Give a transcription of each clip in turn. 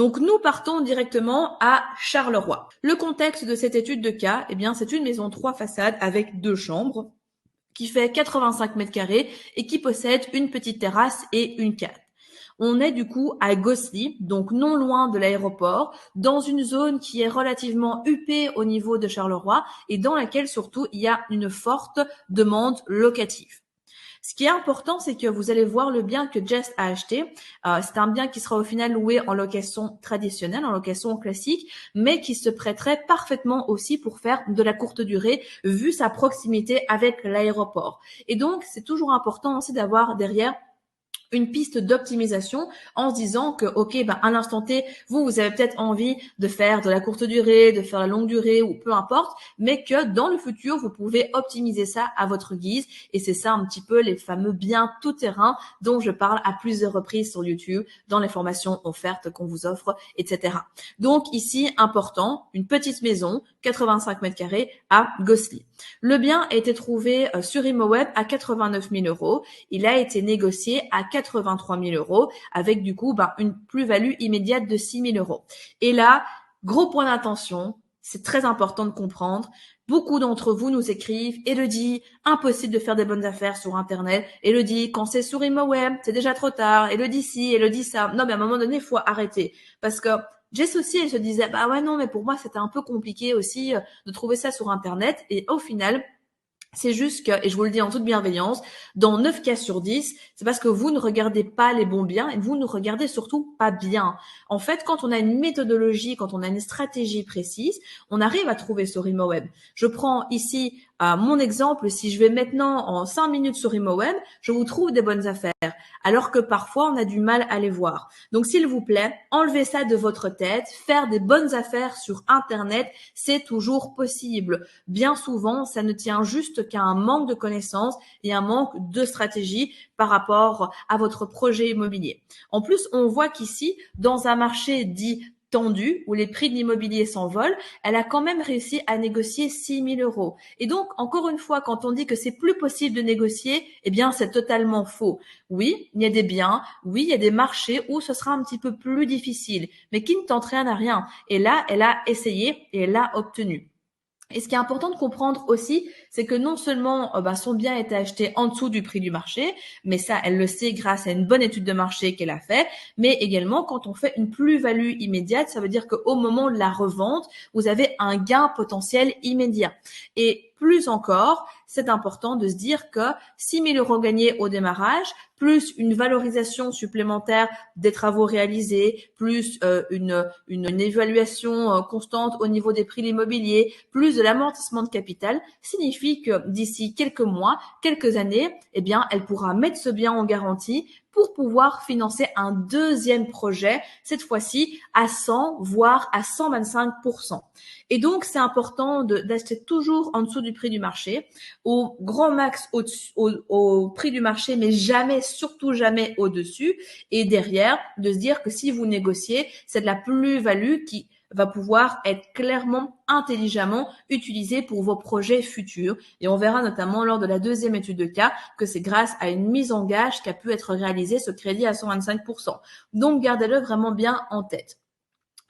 Donc, nous partons directement à Charleroi. Le contexte de cette étude de cas, eh bien, c'est une maison 3 façades avec 2 chambres qui fait 85 mètres carrés et qui possède une petite terrasse et une cave. On est du coup à Gosselies, donc non loin de l'aéroport, dans une zone qui est relativement huppée au niveau de Charleroi et dans laquelle surtout il y a une forte demande locative. Ce qui est important, c'est que vous allez voir le bien que Jess a acheté. C'est un bien qui sera au final loué en location traditionnelle, en location classique, mais qui se prêterait parfaitement aussi pour faire de la courte durée, vu sa proximité avec l'aéroport. Et donc, c'est toujours important aussi d'avoir derrière une piste d'optimisation en se disant que, ok, à l'instant T, vous avez peut-être envie de faire de la courte durée, de faire la longue durée ou peu importe, mais que dans le futur, vous pouvez optimiser ça à votre guise. Et c'est ça un petit peu les fameux biens tout-terrain dont je parle à plusieurs reprises sur YouTube, dans les formations offertes qu'on vous offre, etc. Donc ici, important, une petite maison, 85 mètres carrés à Gosselies. Le bien a été trouvé sur ImoWeb à 89 000 euros. Il a été négocié à 83 000 euros avec du coup une plus-value immédiate de 6 000 euros. Et là, gros point d'attention, c'est très important de comprendre. Beaucoup d'entre vous nous écrivent, Elodie, impossible de faire des bonnes affaires sur Internet. Elodie, quand c'est sur ImoWeb, c'est déjà trop tard. Elodie ci, Elodie ça. Non, mais à un moment donné, il faut arrêter. Parce que Jess aussi, elle se disait, bah ouais, non, mais pour moi, c'était un peu compliqué aussi de trouver ça sur Internet. Et au final, c'est juste que, et je vous le dis en toute bienveillance, dans 9 cas sur 10, c'est parce que vous ne regardez pas les bons biens et vous ne regardez surtout pas bien. En fait, quand on a une méthodologie, quand on a une stratégie précise, on arrive à trouver sur ImoWeb. Je prends ici mon exemple, si je vais maintenant en 5 minutes sur ImoWeb, je vous trouve des bonnes affaires, alors que parfois on a du mal à les voir. Donc s'il vous plaît, enlevez ça de votre tête, faire des bonnes affaires sur Internet, c'est toujours possible. Bien souvent, ça ne tient juste qu'à un manque de connaissances et un manque de stratégie par rapport à votre projet immobilier. En plus, on voit qu'ici, dans un marché dit tendu, où les prix de l'immobilier s'envolent, elle a quand même réussi à négocier 6 000 euros. Et donc, encore une fois, quand on dit que c'est plus possible de négocier, eh bien, c'est totalement faux. Oui, il y a des biens, oui, il y a des marchés où ce sera un petit peu plus difficile, mais qui ne tente rien à rien. Et là, elle a essayé et elle l'a obtenu. Et ce qui est important de comprendre aussi, c'est que non seulement son bien a été acheté en dessous du prix du marché, mais ça, elle le sait grâce à une bonne étude de marché qu'elle a fait, mais également quand on fait une plus-value immédiate, ça veut dire qu'au moment de la revente, vous avez un gain potentiel immédiat. Et plus encore, c'est important de se dire que 6 000 euros gagnés au démarrage, plus une valorisation supplémentaire des travaux réalisés, plus une évaluation constante au niveau des prix de l'immobilier, plus de l'amortissement de capital, signifie que d'ici quelques mois, quelques années, eh bien, elle pourra mettre ce bien en garantie pour pouvoir financer un deuxième projet, cette fois-ci à 100, voire à 125%. Et donc, c'est important d'acheter toujours en dessous du prix du marché, au grand max au prix du marché, mais jamais, surtout jamais au-dessus. Et derrière, de se dire que si vous négociez, c'est de la plus-value qui va pouvoir être clairement, intelligemment utilisé pour vos projets futurs. Et on verra notamment lors de la deuxième étude de cas que c'est grâce à une mise en gage qu'a pu être réalisé ce crédit à 125%. Donc, gardez-le vraiment bien en tête.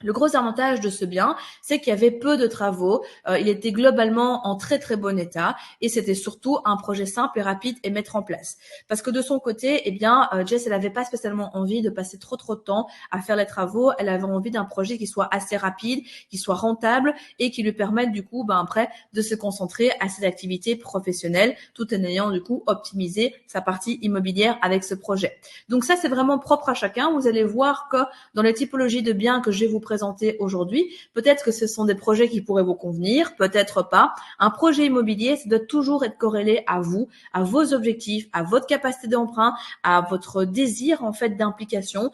Le gros avantage de ce bien, c'est qu'il y avait peu de travaux, il était globalement en très très bon état et c'était surtout un projet simple et rapide à mettre en place. Parce que de son côté, eh bien, Jess, elle n'avait pas spécialement envie de passer trop de temps à faire les travaux. Elle avait envie d'un projet qui soit assez rapide, qui soit rentable et qui lui permette du coup, après, de se concentrer à ses activités professionnelles, tout en ayant du coup optimisé sa partie immobilière avec ce projet. Donc ça, c'est vraiment propre à chacun. Vous allez voir que dans les typologies de biens que je vais vous présenter aujourd'hui, peut-être que ce sont des projets qui pourraient vous convenir, peut-être pas. Un projet immobilier, ça doit toujours être corrélé à vous, à vos objectifs, à votre capacité d'emprunt, à votre désir en fait d'implication,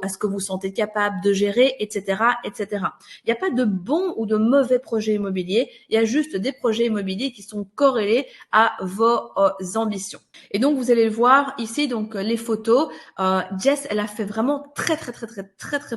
à ce que vous sentez capable de gérer, etc., etc. Il n'y a pas de bon ou de mauvais projets immobiliers, il y a juste des projets immobiliers qui sont corrélés à vos ambitions. Et donc vous allez le voir ici, donc les photos. Jess, elle a fait vraiment très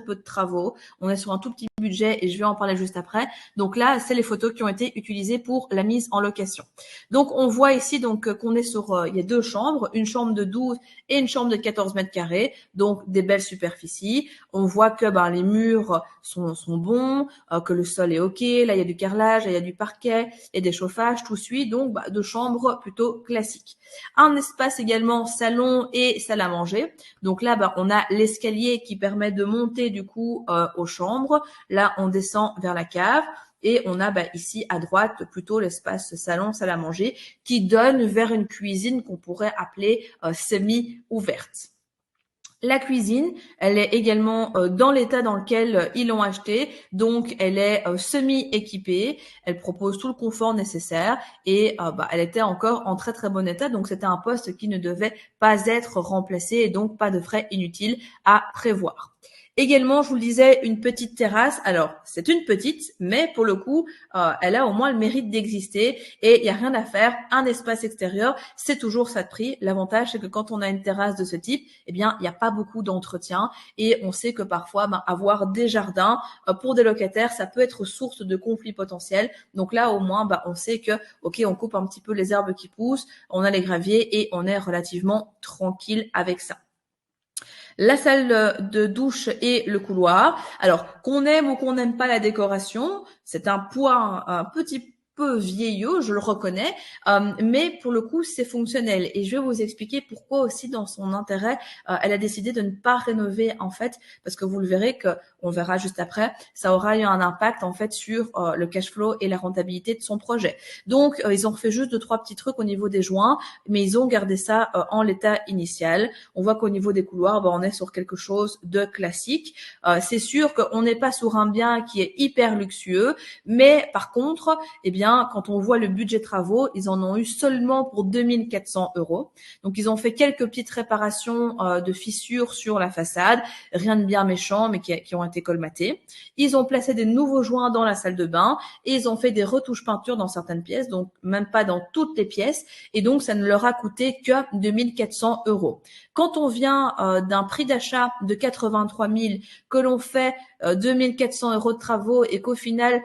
peu de travaux. On est sur un tout petit budget et je vais en parler juste après. Donc là, c'est les photos qui ont été utilisées pour la mise en location. Donc on voit ici donc qu'on est sur, il y a deux chambres, une chambre de 12 et une chambre de 14 mètres carrés, donc des belles superficies. On voit que les murs sont bons, que le sol est ok. Là, il y a du carrelage, là, il y a du parquet, il y a des chauffages, tout suit. Donc deux chambres plutôt classiques. Un espace également salon et salle à manger. Donc là, on a l'escalier qui permet de monter du coup aux chambres. Là, on descend vers la cave. Et on a ici à droite plutôt l'espace salon, salle à manger qui donne vers une cuisine qu'on pourrait appeler semi-ouverte. La cuisine, elle est également dans l'état dans lequel ils l'ont achetée, donc elle est semi-équipée, elle propose tout le confort nécessaire et elle était encore en très très bon état, donc c'était un poste qui ne devait pas être remplacé et donc pas de frais inutiles à prévoir. Également, je vous le disais, une petite terrasse. Alors, c'est une petite, mais pour le coup, elle a au moins le mérite d'exister et il n'y a rien à faire. Un espace extérieur, c'est toujours ça de prix. L'avantage, c'est que quand on a une terrasse de ce type, il n'y a pas beaucoup d'entretien et on sait que parfois, avoir des jardins pour des locataires, ça peut être source de conflits potentiels. Donc là, au moins, on sait que, ok, on coupe un petit peu les herbes qui poussent, on a les graviers et on est relativement tranquille avec ça. La salle de douche et le couloir. Alors, qu'on aime ou qu'on n'aime pas la décoration, c'est un point un petit peu vieillot, je le reconnais, mais pour le coup, c'est fonctionnel. Et je vais vous expliquer pourquoi aussi dans son intérêt, elle a décidé de ne pas rénover en fait, parce que vous le verrez que, on verra juste après, ça aura eu un impact en fait sur le cash flow et la rentabilité de son projet. Donc, ils ont refait juste 2-3 petits trucs au niveau des joints, mais ils ont gardé ça en l'état initial. On voit qu'au niveau des couloirs, on est sur quelque chose de classique. C'est sûr qu'on n'est pas sur un bien qui est hyper luxueux, mais par contre, quand on voit le budget travaux, ils en ont eu seulement pour 2400 €. Donc, ils ont fait quelques petites réparations de fissures sur la façade, rien de bien méchant, mais qui ont été colmatées. Ils ont placé des nouveaux joints dans la salle de bain et ils ont fait des retouches peinture dans certaines pièces, donc même pas dans toutes les pièces. Et donc, ça ne leur a coûté que 2400 €. Quand on vient d'un prix d'achat de 83 000, que l'on fait 2400 € de travaux et qu'au final,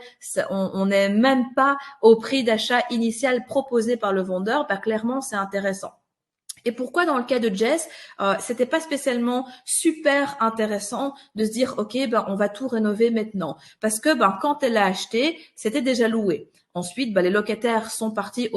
on n'est même pas au prix d'achat initial proposé par le vendeur, clairement, c'est intéressant. Et pourquoi dans le cas de Jess, c'était pas spécialement super intéressant de se dire ok, on va tout rénover maintenant, parce que quand elle a acheté, c'était déjà loué. Ensuite, les locataires sont partis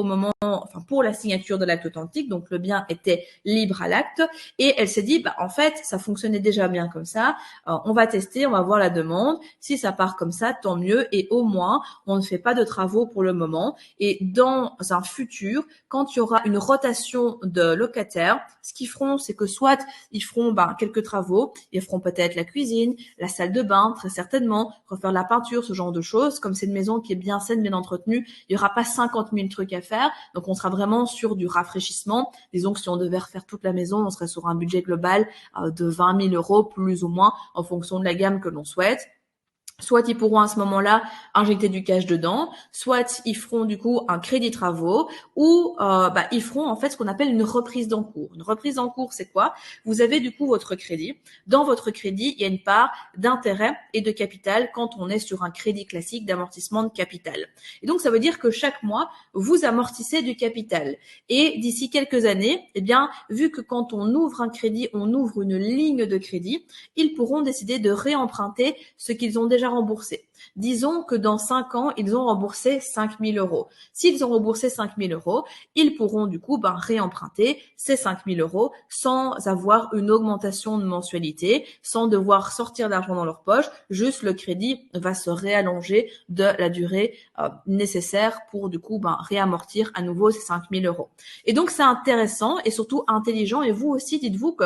pour la signature de l'acte authentique, donc le bien était libre à l'acte, et elle s'est dit, en fait, ça fonctionnait déjà bien comme ça, on va tester, on va voir la demande, si ça part comme ça, tant mieux, et au moins, on ne fait pas de travaux pour le moment, et dans un futur, quand il y aura une rotation de locataires, ce qu'ils feront, c'est que soit ils feront quelques travaux, ils feront peut-être la cuisine, la salle de bain, très certainement, refaire la peinture, ce genre de choses, comme c'est une maison qui est bien saine, bien entretenue, il n'y aura pas 50 000 trucs à faire, donc on sera vraiment sur du rafraîchissement. Disons que si on devait refaire toute la maison, on serait sur un budget global de 20 000 € plus ou moins en fonction de la gamme que l'on souhaite. Soit ils pourront à ce moment-là injecter du cash dedans, soit ils feront du coup un crédit travaux ou ils feront en fait ce qu'on appelle une reprise d'encours. Une reprise d'encours, c'est quoi? Vous avez du coup votre crédit. Dans votre crédit, il y a une part d'intérêt et de capital quand on est sur un crédit classique d'amortissement de capital. Et donc ça veut dire que chaque mois, vous amortissez du capital. Et d'ici quelques années, vu que quand on ouvre un crédit, on ouvre une ligne de crédit, ils pourront décider de réemprunter ce qu'ils ont déjà remboursé. Disons que dans 5 ans, ils ont remboursé 5 000 €. S'ils ont remboursé 5 000 €, ils pourront du coup réemprunter ces 5 000 € sans avoir une augmentation de mensualité, sans devoir sortir d'argent dans leur poche. Juste le crédit va se réallonger de la durée nécessaire pour du coup réamortir à nouveau ces 5 000 €. Et donc c'est intéressant et surtout intelligent. Et vous aussi, dites-vous que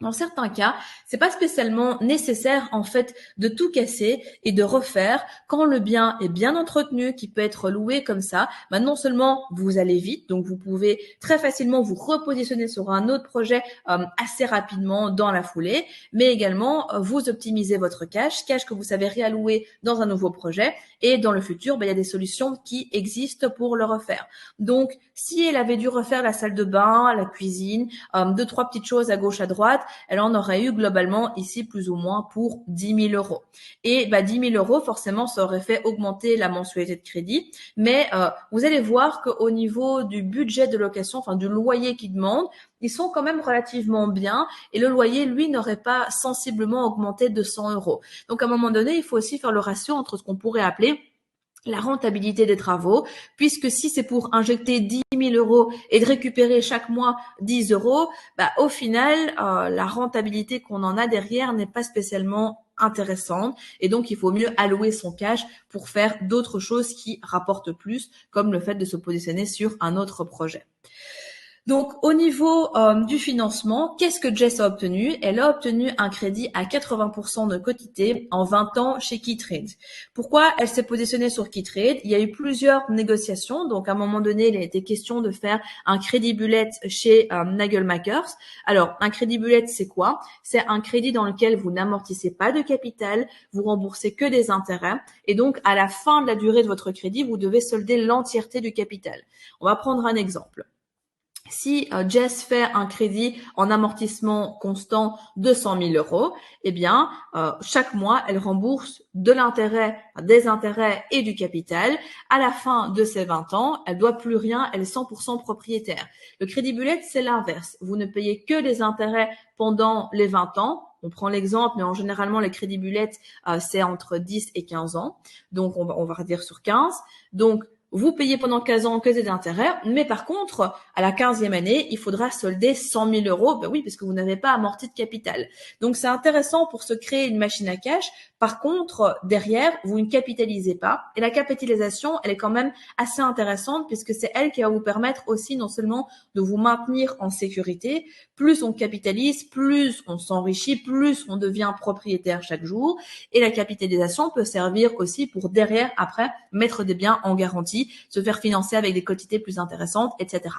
dans certains cas, c'est pas spécialement nécessaire en fait de tout casser et de refaire quand le bien est bien entretenu, qui peut être loué comme ça. Non seulement vous allez vite, donc vous pouvez très facilement vous repositionner sur un autre projet assez rapidement dans la foulée, mais également vous optimisez votre cash que vous savez réallouer dans un nouveau projet et dans le futur, il y a des solutions qui existent pour le refaire. Donc, si elle avait dû refaire la salle de bain, la cuisine, 2-3 petites choses à gauche à droite, elle en aurait eu globalement ici plus ou moins pour 10 000 euros. Et 10 000 euros, forcément, ça aurait fait augmenter la mensualité de crédit. Mais vous allez voir qu'au niveau du budget de location, enfin du loyer qu'ils demandent, ils sont quand même relativement bien. Et le loyer, lui, n'aurait pas sensiblement augmenté de 100 euros. Donc à un moment donné, il faut aussi faire le ratio entre ce qu'on pourrait appeler la rentabilité des travaux, puisque si c'est pour injecter 10 000 euros et de récupérer chaque mois 10 euros, au final, la rentabilité qu'on en a derrière n'est pas spécialement intéressante, et donc il faut mieux allouer son cash pour faire d'autres choses qui rapportent plus, comme le fait de se positionner sur un autre projet. Donc, au niveau du financement, qu'est-ce que Jess a obtenu? Elle a obtenu un crédit à 80% de quotité en 20 ans chez Keytrade. Pourquoi elle s'est positionnée sur Keytrade? Il y a eu plusieurs négociations. Donc, à un moment donné, il a été question de faire un crédit bullet chez Nagelmakers. Alors, un crédit bullet, c'est quoi? C'est un crédit dans lequel vous n'amortissez pas de capital, vous remboursez que des intérêts. Et donc, à la fin de la durée de votre crédit, vous devez solder l'entièreté du capital. On va prendre un exemple. Si Jess fait un crédit en amortissement constant de 100 000 euros, chaque mois, elle rembourse de l'intérêt, des intérêts et du capital. À la fin de ses 20 ans, elle doit plus rien, elle est 100% propriétaire. Le crédit bullet, c'est l'inverse. Vous ne payez que les intérêts pendant les 20 ans. On prend l'exemple, mais généralement, les crédits bullet, c'est entre 10 et 15 ans. Donc, on va dire sur 15. Donc, vous payez pendant 15 ans que des intérêts, mais par contre, à la 15e année, il faudra solder 100 000 euros. Ben oui, parce que vous n'avez pas amorti de capital. Donc, c'est intéressant pour se créer une machine à cash. Par contre, derrière, vous ne capitalisez pas. Et la capitalisation, elle est quand même assez intéressante puisque c'est elle qui va vous permettre aussi non seulement de vous maintenir en sécurité. Plus on capitalise, plus on s'enrichit, plus on devient propriétaire chaque jour. Et la capitalisation peut servir aussi pour derrière, après, mettre des biens en garantie, se faire financer avec des quotités plus intéressantes, etc.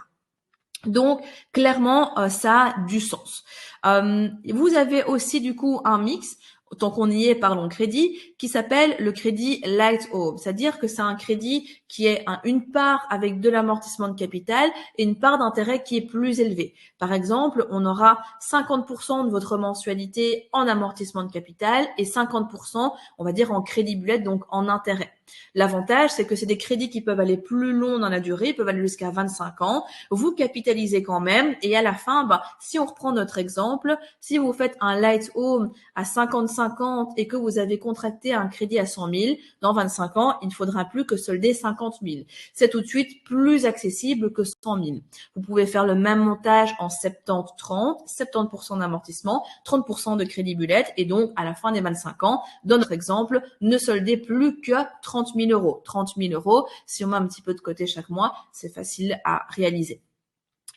Donc, clairement, ça a du sens. Vous avez aussi, du coup, un mix, tant qu'on y est, parlons crédit, qui s'appelle le crédit Light Home. C'est-à-dire que c'est un crédit qui est une part avec de l'amortissement de capital et une part d'intérêt qui est plus élevée. Par exemple, on aura 50% de votre mensualité en amortissement de capital et 50%, on va dire, en crédit bullet, donc en intérêt. L'avantage, c'est que c'est des crédits qui peuvent aller plus long dans la durée, ils peuvent aller jusqu'à 25 ans. Vous capitalisez quand même et à la fin, si on reprend notre exemple, si vous faites un Light Home à 50-50 et que vous avez contracté un crédit à 100 000, dans 25 ans, il ne faudra plus que solder 50 000. C'est tout de suite plus accessible que 100 000. Vous pouvez faire le même montage en 70-30, 70% d'amortissement, 30% de crédit bullet et donc à la fin des 25 ans, dans notre exemple, ne soldez plus que 30 000 euros. 30 000 euros, si on met un petit peu de côté chaque mois, c'est facile à réaliser.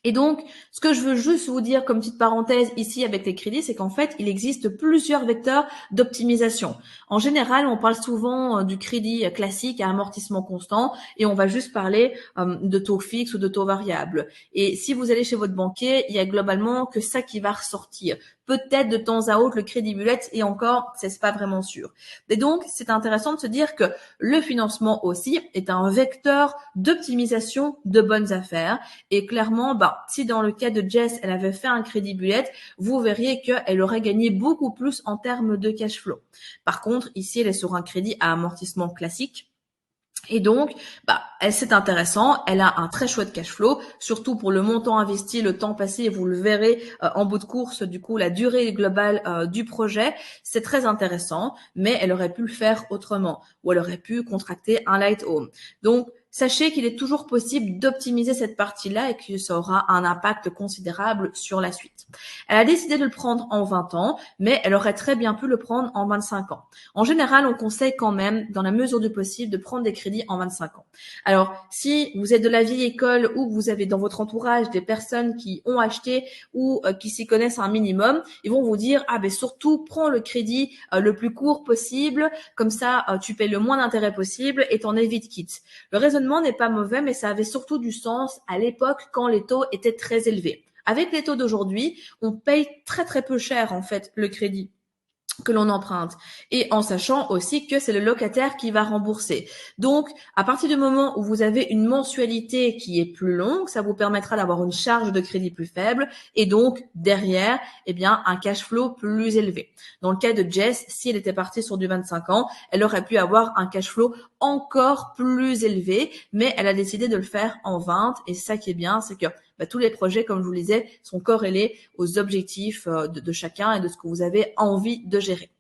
Et donc, ce que je veux juste vous dire comme petite parenthèse ici avec les crédits, c'est qu'en fait, il existe plusieurs vecteurs d'optimisation. En général, on parle souvent du crédit classique à amortissement constant et on va juste parler de taux fixe ou de taux variable. Et si vous allez chez votre banquier, il y a globalement que ça qui va ressortir. Peut-être de temps à autre le crédit bullet et encore, c'est pas vraiment sûr. Et donc, c'est intéressant de se dire que le financement aussi est un vecteur d'optimisation de bonnes affaires. Et clairement, si dans le cas de Jess, elle avait fait un crédit bullet, vous verriez qu'elle aurait gagné beaucoup plus en termes de cash flow. Par contre, ici, elle est sur un crédit à amortissement classique. Et donc, c'est intéressant. Elle a un très chouette cash flow, surtout pour le montant investi, le temps passé. Vous le verrez en bout de course. Du coup, la durée globale du projet, c'est très intéressant. Mais elle aurait pu le faire autrement, ou elle aurait pu contracter un Light Home. Donc, sachez qu'il est toujours possible d'optimiser cette partie-là et que ça aura un impact considérable sur la suite. Elle a décidé de le prendre en 20 ans, mais elle aurait très bien pu le prendre en 25 ans. En général, on conseille quand même, dans la mesure du possible, de prendre des crédits en 25 ans. Alors, si vous êtes de la vieille école ou vous avez dans votre entourage des personnes qui ont acheté ou qui s'y connaissent un minimum, ils vont vous dire, surtout, prends le crédit le plus court possible, comme ça, tu payes le moins d'intérêt possible et t'en évites quitte. Le raisonnement n'est pas mauvais, mais ça avait surtout du sens à l'époque quand les taux étaient très élevés. Avec les taux d'aujourd'hui, on paye très très peu cher en fait le crédit. que l'on emprunte, et en sachant aussi que c'est le locataire qui va rembourser. Donc, à partir du moment où vous avez une mensualité qui est plus longue, ça vous permettra d'avoir une charge de crédit plus faible et donc derrière, eh bien, un cash flow plus élevé. Dans le cas de Jess, si elle était partie sur du 25 ans, elle aurait pu avoir un cash flow encore plus élevé, mais elle a décidé de le faire en 20, et ça qui est bien, c'est que tous les projets, comme je vous le disais, sont corrélés aux objectifs de chacun et de ce que vous avez envie de gérer.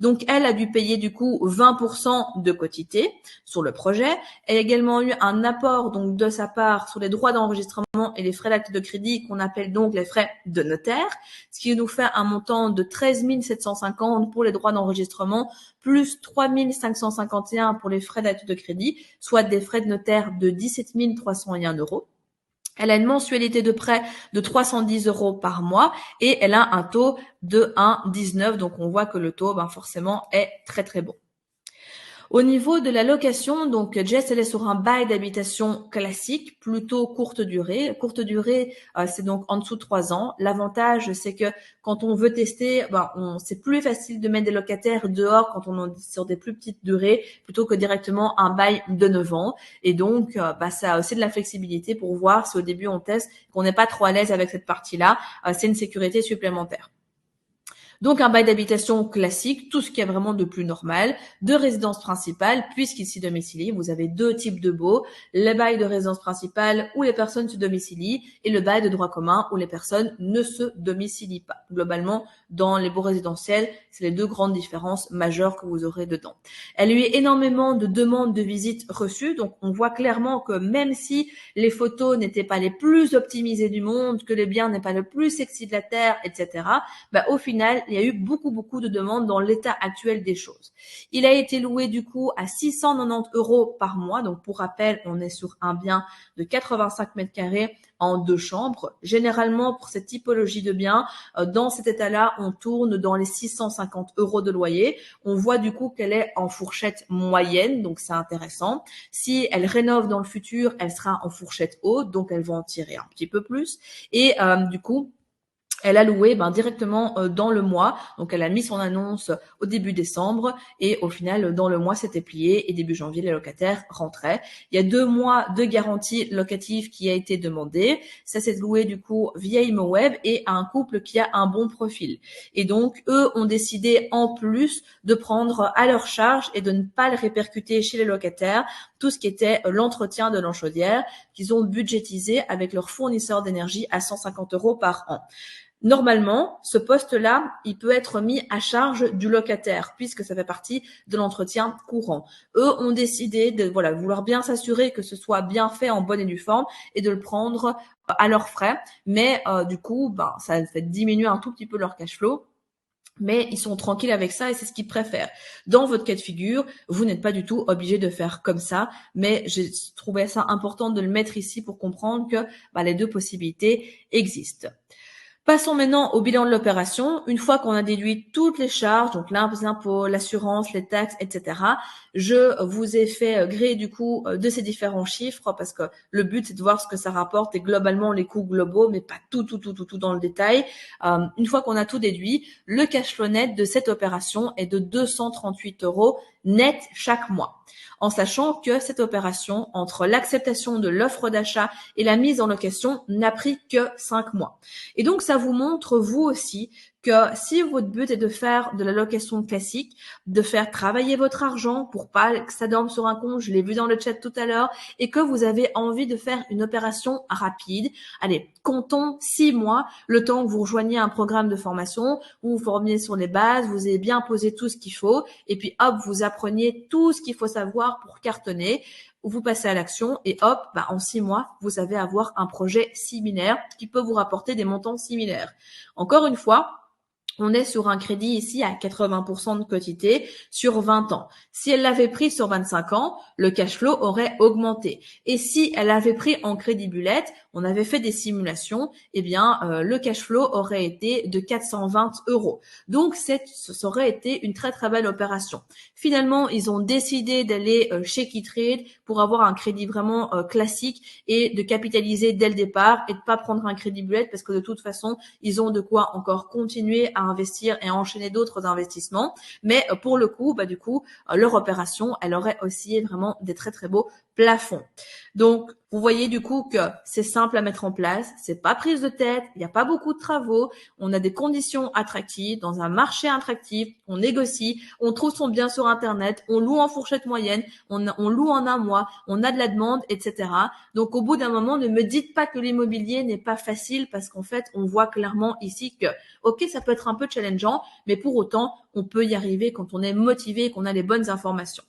Donc, elle a dû payer du coup 20% de quotité sur le projet. Elle a également eu un apport donc de sa part sur les droits d'enregistrement et les frais d'acte de crédit qu'on appelle donc les frais de notaire, ce qui nous fait un montant de 13 750 pour les droits d'enregistrement plus 3 551 pour les frais d'acte de crédit, soit des frais de notaire de 17 301 euros. Elle a une mensualité de prêt de 310 euros par mois et elle a un taux de 1,19. Donc, on voit que le taux, forcément, est très, très bon. Au niveau de la location, donc Jess, elle est sur un bail d'habitation classique, plutôt courte durée. Courte durée, c'est donc en dessous de 3 ans. L'avantage, c'est que quand on veut tester, c'est plus facile de mettre des locataires dehors quand on est sur des plus petites durées, plutôt que directement un bail de 9 ans. Et donc, ça a aussi de la flexibilité pour voir si au début on teste, qu'on n'est pas trop à l'aise avec cette partie-là. C'est une sécurité supplémentaire. Donc, un bail d'habitation classique, tout ce qui est vraiment de plus normal, de résidence principale, puisqu'il s'y domicilie. Vous avez deux types de baux, le bail de résidence principale où les personnes se domicilient et le bail de droit commun où les personnes ne se domicilient pas. Globalement, dans les baux résidentiels, c'est les deux grandes différences majeures que vous aurez dedans. Elle a eu énormément de demandes de visites reçues, donc on voit clairement que même si les photos n'étaient pas les plus optimisées du monde, que le bien n'est pas le plus sexy de la terre, etc., au final, il y a eu beaucoup de demandes dans l'état actuel des choses. Il a été loué du coup à 690 euros par mois. Donc pour rappel, on est sur un bien de 85 mètres carrés en 2 chambres. Généralement, pour cette typologie de bien, dans cet état-là, on tourne dans les 650 euros de loyer. On voit du coup qu'elle est en fourchette moyenne, donc c'est intéressant. Si elle rénove dans le futur, elle sera en fourchette haute, donc elle va en tirer un petit peu plus. Et du coup, elle a loué directement dans le mois. Donc, elle a mis son annonce au début décembre et au final, dans le mois, c'était plié et début janvier, les locataires rentraient. Il y a 2 mois de garantie locative qui a été demandée. Ça s'est loué du coup via ImoWeb et à un couple qui a un bon profil. Et donc, eux ont décidé en plus de prendre à leur charge et de ne pas le répercuter chez les locataires tout ce qui était l'entretien de l'enchaudière qu'ils ont budgétisé avec leur fournisseur d'énergie à 150 euros par an. Normalement, ce poste-là, il peut être mis à charge du locataire puisque ça fait partie de l'entretien courant. Eux ont décidé de vouloir bien s'assurer que ce soit bien fait en bonne et due forme et de le prendre à leurs frais. Mais du coup, ça fait diminuer un tout petit peu leur cash flow. Mais ils sont tranquilles avec ça et c'est ce qu'ils préfèrent. Dans votre cas de figure, vous n'êtes pas du tout obligé de faire comme ça, mais j'ai trouvé ça important de le mettre ici pour comprendre que les deux possibilités existent. Passons maintenant au bilan de l'opération. Une fois qu'on a déduit toutes les charges, donc l'impôt, l'assurance, les taxes, etc., je vous ai fait gré du coup de ces différents chiffres parce que le but c'est de voir ce que ça rapporte et globalement les coûts globaux, mais pas tout dans le détail. Une fois qu'on a tout déduit, le cash flow net de cette opération est de 238 euros net chaque mois. En sachant que cette opération, entre l'acceptation de l'offre d'achat et la mise en location, n'a pris que 5 mois. Et donc, ça vous montre, vous aussi, que si votre but est de faire de la location classique, de faire travailler votre argent pour pas que ça dorme sur un compte, je l'ai vu dans le chat tout à l'heure, et que vous avez envie de faire une opération rapide, allez, comptons 6 mois, le temps que vous rejoignez un programme de formation, vous vous formiez sur les bases, vous avez bien posé tout ce qu'il faut, et puis hop, vous appreniez tout ce qu'il faut savoir pour cartonner. Vous passez à l'action et hop, en 6 mois, vous savez avoir un projet similaire qui peut vous rapporter des montants similaires. Encore une fois, on est sur un crédit ici à 80% de quotité sur 20 ans. Si elle l'avait pris sur 25 ans, le cash flow aurait augmenté. Et si elle avait pris en crédit bullet, on avait fait des simulations, le cash flow aurait été de 420 euros. Donc, ça aurait été une très très belle opération. Finalement, ils ont décidé d'aller chez KeyTrade pour avoir un crédit vraiment classique et de capitaliser dès le départ et de pas prendre un crédit bullet parce que de toute façon, ils ont de quoi encore continuer à investir et à enchaîner d'autres investissements. Mais pour le coup, du coup, leur opération, elle aurait aussi vraiment des très très beaux plafonds. Donc, vous voyez du coup que c'est simple à mettre en place, c'est pas prise de tête, il n'y a pas beaucoup de travaux, on a des conditions attractives, dans un marché attractif, on négocie, on trouve son bien sur Internet, on loue en fourchette moyenne, on loue en un mois, on a de la demande, etc. Donc, au bout d'un moment, ne me dites pas que l'immobilier n'est pas facile parce qu'en fait, on voit clairement ici que, ok, ça peut être un peu challengeant, mais pour autant, on peut y arriver quand on est motivé et qu'on a les bonnes informations.